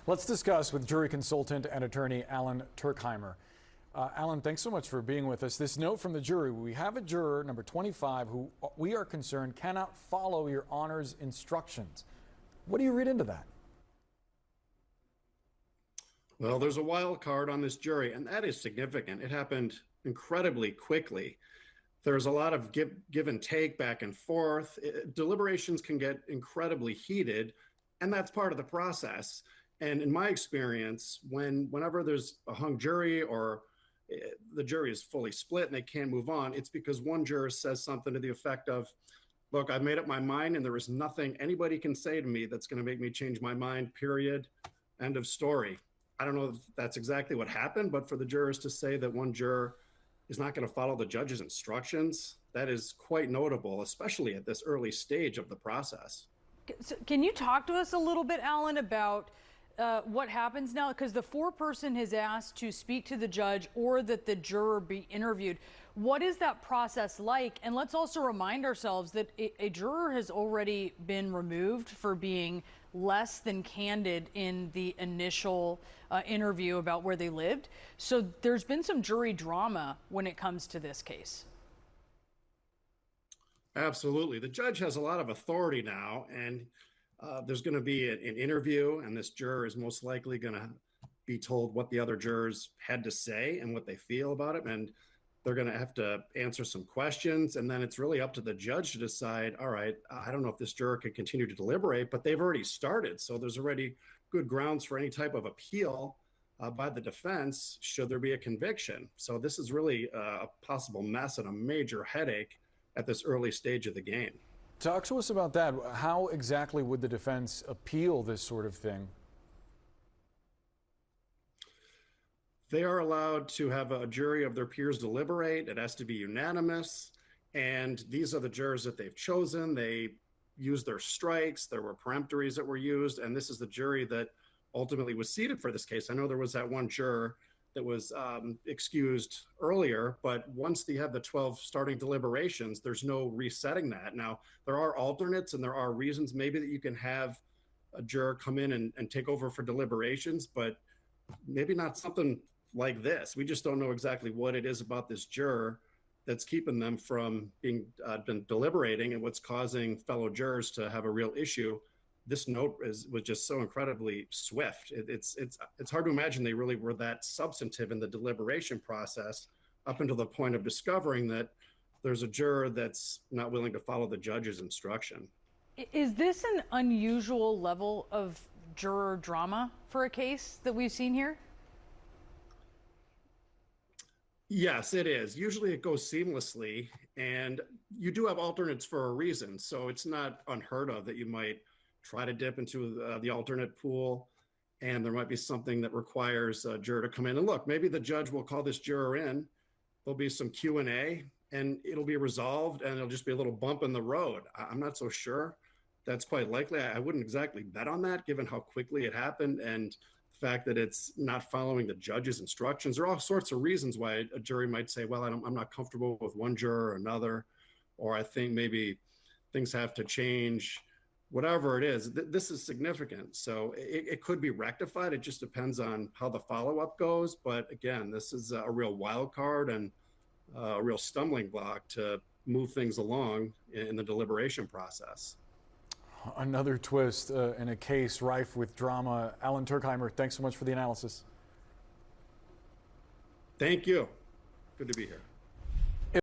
Let's discuss with jury consultant and attorney Alan Tuerkheimer. Alan, thanks so much for being with us. This note from the jury: we have a juror, number 25, who we are concerned cannot follow your Honor's instructions. What do you read into that? Well, there's a wild card on this jury, and that is significant. It happened incredibly quickly. There's a lot of give and take, back and forth. Deliberations can get incredibly heated, and that's part of the process. And in my experience, whenever there's a hung jury or the jury is fully split and they can't move on, it's because one juror says something to the effect of, look, I've made up my mind and there is nothing anybody can say to me that's going to make me change my mind, period, end of story. I don't know if that's exactly what happened, but for the jurors to say that one juror is not going to follow the judge's instructions, that is quite notable, especially at this early stage of the process. So can you talk to us a little bit, Alan, about what happens now? Because the foreperson has asked to speak to the judge or that the juror be interviewed. What is that process like? And let's also remind ourselves that a juror has already been removed for being less than candid in the initial interview about where they lived. So there's been some jury drama when it comes to this case. Absolutely. The judge has a lot of authority now, and there's going to be an interview, and this juror is most likely going to be told what the other jurors had to say and what they feel about it. And they're going to have to answer some questions. And then it's really up to the judge to decide, all right, I don't know if this juror can continue to deliberate, but they've already started. So there's already good grounds for any type of appeal by the defense should there be a conviction. So this is really a possible mess and a major headache at this early stage of the game. Talk to us about that. How exactly would the defense appeal this sort of thing? They are allowed to have a jury of their peers deliberate. It has to be unanimous. And these are the jurors that they've chosen. They used their strikes. There were peremptories that were used. And this is the jury that ultimately was seated for this case. I know there was that one juror that was excused earlier, but once they have the 12 starting deliberations, there's no resetting that. Now, there are alternates and there are reasons maybe that you can have a juror come in and take over for deliberations, but maybe not something like this. We just don't know exactly what it is about this juror that's keeping them from being deliberating and what's causing fellow jurors to have a real issue. This note was just so incredibly swift. It's hard to imagine they really were that substantive in the deliberation process up until the point of discovering that there's a juror that's not willing to follow the judge's instruction. Is this an unusual level of juror drama for a case that we've seen here? Yes, it is. Usually it goes seamlessly, and you do have alternates for a reason. So it's not unheard of that you might try to dip into the alternate pool, and there might be something that requires a juror to come in and look. Maybe the judge will call this juror in. There'll be some Q&A, and it'll be resolved, and it'll just be a little bump in the road. I'm not so sure. That's quite likely. I wouldn't exactly bet on that, given how quickly it happened and the fact that it's not following the judge's instructions. There are all sorts of reasons why a jury might say, well, I'm not comfortable with one juror or another, or I think maybe things have to change. Whatever it is, this is significant. So it could be rectified. It just depends on how the follow-up goes. But again, this is a real wild card and a real stumbling block to move things along in the deliberation process. Another twist in a case rife with drama. Alan Tuerkheimer, thanks so much for the analysis. Thank you. Good to be here.